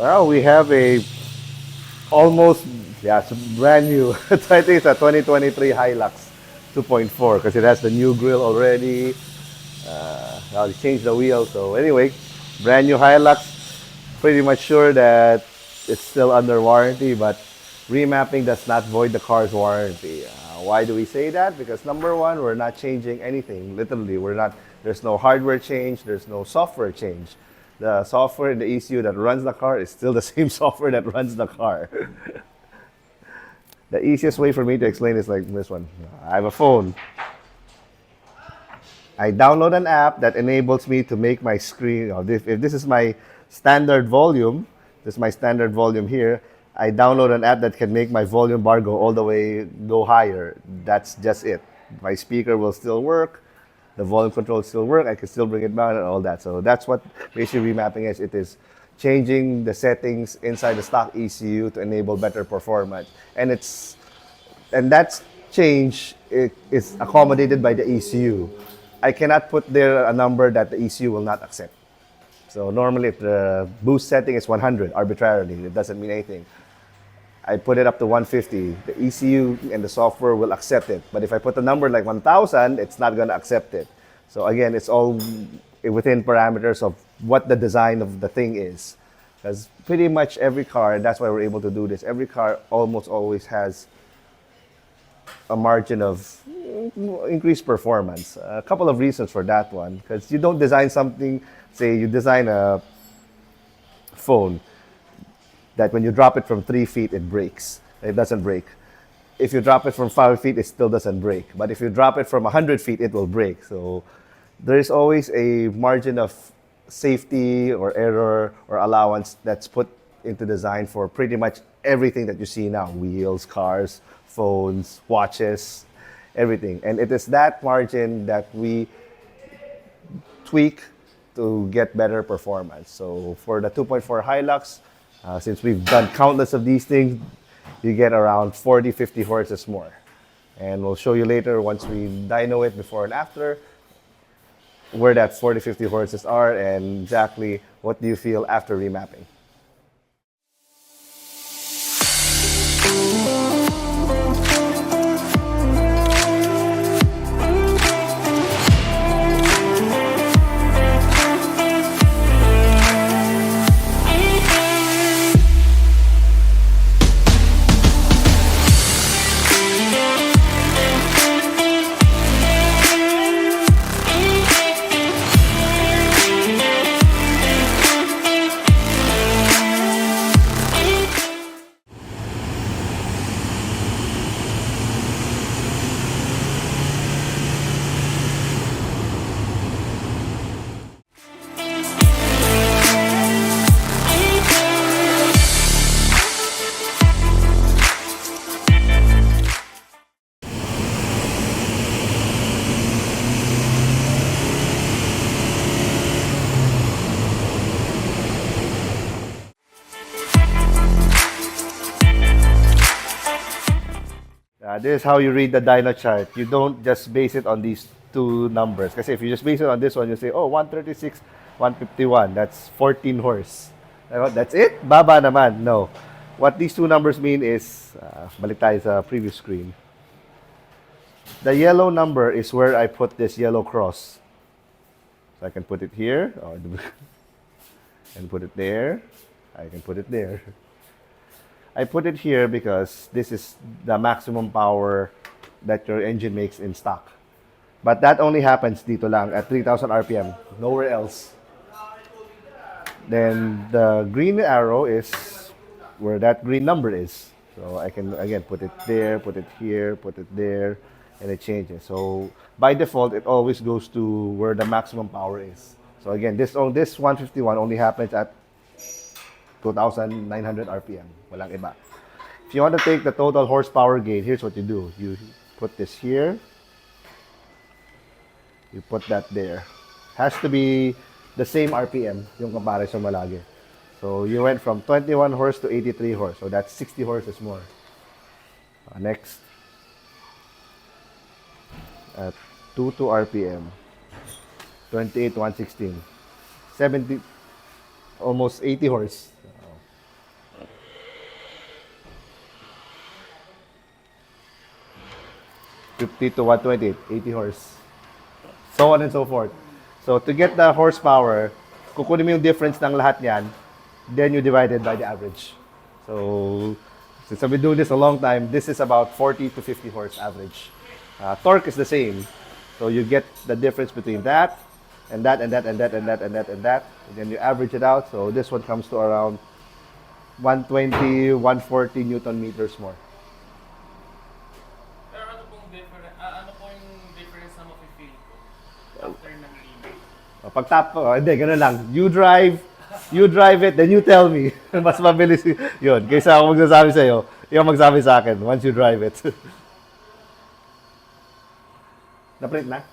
Well, we have a almost, yeah, it's brand new. I think it's a 2023 Hilux 2.4 because it has the new grille already. Now they changed the wheel. So anyway, brand new Hilux. Pretty much sure that it's still under warranty, but remapping does not void the car's warranty. Why do we say that? Because number one, we're not changing anything. Literally, we're not. There's no hardware change. There's no software change. The software in the ECU that runs the car is still the same software that runs the car. The easiest way for me to explain is like this one. I have a phone. I download an app that enables me to make my screen. If this is my standard volume, this is my standard volume here. I download an app that can make my volume bar go all the way, go higher. That's just it. My speaker will still work. The volume control still work. I can still bring it down and all that. So that's what basically remapping is. It is changing the settings inside the stock ECU to enable better performance. And that change is accommodated by the ECU. I cannot put there a number that the ECU will not accept. So normally if the boost setting is 100 arbitrarily, it doesn't mean anything. I put it up to 150. The ECU and the software will accept it. But if I put a number like 1000, it's not going to accept it. So again, it's all within parameters of what the design of the thing is. Because pretty much every car, and that's why we're able to do this, every car almost always has a margin of increased performance. A couple of reasons for that one. Because you don't design something, say you design a phone, that when you drop it from 3 feet, it breaks. It doesn't break. If you drop it from 5 feet, it still doesn't break. But if you drop it from 100 feet, it will break. So there is always a margin of safety or error or allowance that's put into design for pretty much everything that you see now. Wheels, cars, phones, watches, everything. And it is that margin that we tweak to get better performance. So for the 2.4 Hilux, since we've done countless of these things, you get around 40, 50 horses more. And we'll show you later once we dyno it before and after where that 40, 50 horses are and exactly what do you feel after remapping. This is how you read the dyno chart. You don't just base it on these two numbers. Because if you just base it on this one, you say, oh, 136, 151. That's 14 horse. That's it? Baba naman. No. What these two numbers mean is, balik tayo sa previous screen. The yellow number is where I put this yellow cross. So I can put it here, and put it there. I can put it there. I put it here because this is the maximum power that your engine makes in stock. But that only happens dito lang at 3,000 RPM, nowhere else. Then the green arrow is where that green number is. So I can, again, put it there, put it here, put it there, and it changes. So by default, it always goes to where the maximum power is. So again, this 151 only happens at 2,900 RPM. Walang iba. If you want to take the total horsepower gain, here's what you do. You put this here. You put that there. Has to be the same RPM, yung comparison mo lagi. So you went from 21 horse to 83 horse. So that's 60 horses more. Next. At 22 RPM. 28 to 116. 70, almost 80 horse. 50 to 120, 80 horse. So on and so forth. So to get the horsepower, kukunin mo yung difference ng lahat niyan, then you divide it by the average. So since I've been doing this a long time, this is about 40 to 50 horse average. Torque is the same. So you get the difference between that and that and that and that and that and that and that. And then you average it out. So this one comes to around 120, 140 Newton meters more. Pero ano pong difference, ano po yung difference na mafe-feel ko after ng limit? Pag tap, hindi, ganun lang. You drive it, then you tell me. Mas mabilis yun. Kaysa ako magsasabi sa'yo, yung magsabi sa akin once you drive it. Na-print na?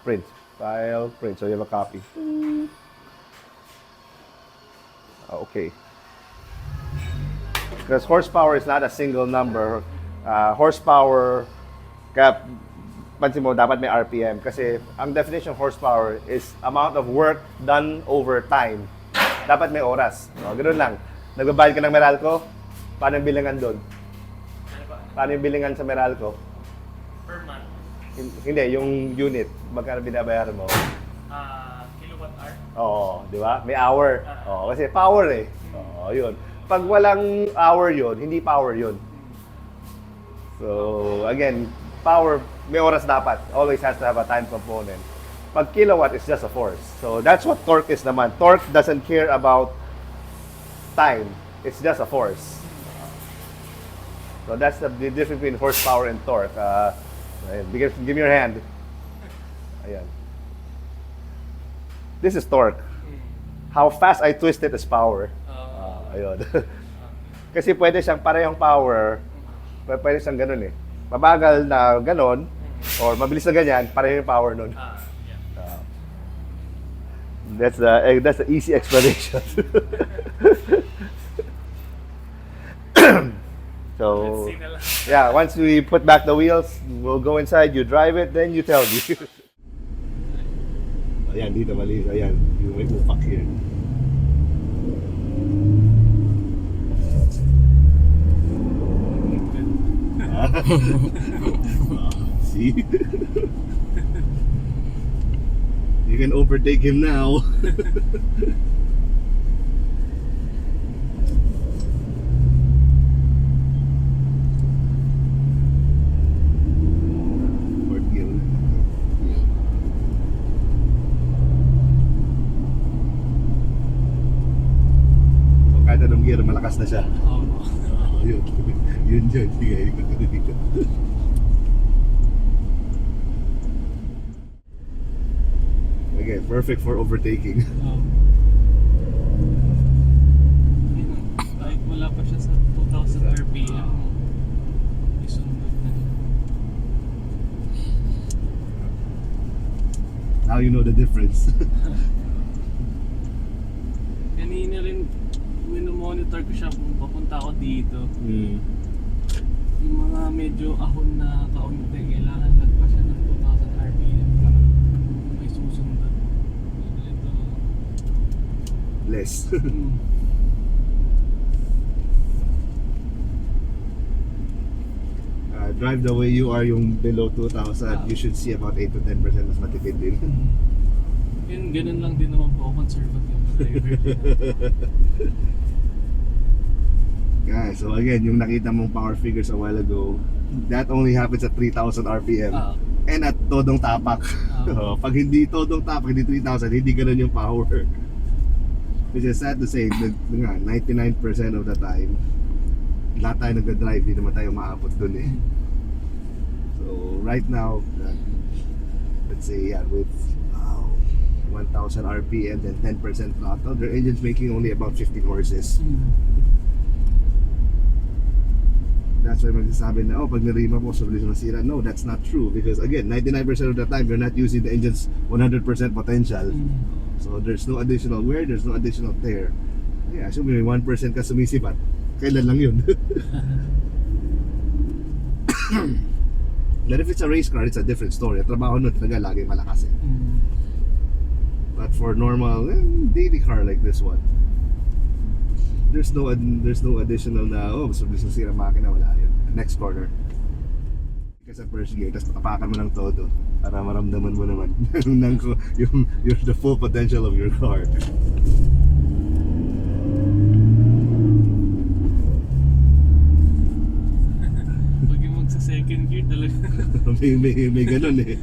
Print. File, print. So you have a copy. Okay. Because horsepower is not a single number. Horsepower, kaya pansin mo, dapat may RPM. Kasi ang definition of horsepower is amount of work done over time. Dapat may oras. Ganoon lang. Nagbabayad ka ng Meralco, paano yung bilangan doon? Paano yung bilangan sa Meralco? Per month? Hindi, yung unit. Magkano binabayaran mo? Kilowatt hour? Oo, di ba? May hour. Oo, kasi power eh. Oo, yun. Pag walang hour yun, hindi power yun. So, again, power, may oras dapat. Always has to have a time component. Pag kilowatt is just a force. So, that's what torque is naman. Torque doesn't care about time. It's just a force. So, that's the difference between horsepower and torque. Give me your hand. Ayan. This is torque. How fast I twist it is power. Ayun. Kasi pwede siyang parehong power, pwede siyang ganun eh. Mabagal na ganun, or mabilis na ganyan, pareho yung power nun. That's the easy explanation. So, yeah, once we put back the wheels, we'll go inside, you drive it, then you tell me. Ayan, dito mali. Ayan, you may upak here. See? You can overtake him now. Kahit anong gear, malakas na siya. Yun. Yun dyan. Sige, ikot ka dito. Okay, perfect for overtaking. Kahit wala pa siya sa 2,000 RPM, isundot na rin. Now you know the difference. Kanina rin, monitor ko siya kung papunta ako dito. Yung mga medyo ahon na kaunti, kailangan lagpas siya ng 2,000 RPM para may susunod. Ito. Less. Drive the way you are, yung below 2,000, you should see about 8 to 10% mas matipid din. Ganun lang din naman po, conservative driver. Guys, so again, yung nakita mong power figures a while ago, that only happens at 3,000 RPM and at todong tapak. Pag hindi todong tapak, hindi 3,000, hindi ganun yung power. Which is sad to say, 99% of the time, lahat tayo nag-drive, hindi naman tayo maabot dun eh. So right now, let's say with 1,000 RPM and 10% throttle, their engine's making only about 15 horses. That's why magsasabi na, pag nirima mo, sobrang masira. No, that's not true. Because again, 99% of the time, you're not using the engine's 100% potential. So there's no additional wear, there's no additional tear. Yeah, so may 1% ka sumisipat. Kailan lang yun? But if it's a race car, it's a different story. At trabaho nun talaga lagi malakas eh. But for normal, daily car like this one, there's no additional na, mas mabilis na sira makina, wala yun. Next corner. You ka sa first gear, tapos apakan mo ng todo para maramdaman mo naman yung the full potential of your car. Pag yung magsa second gear talaga. May ganun eh.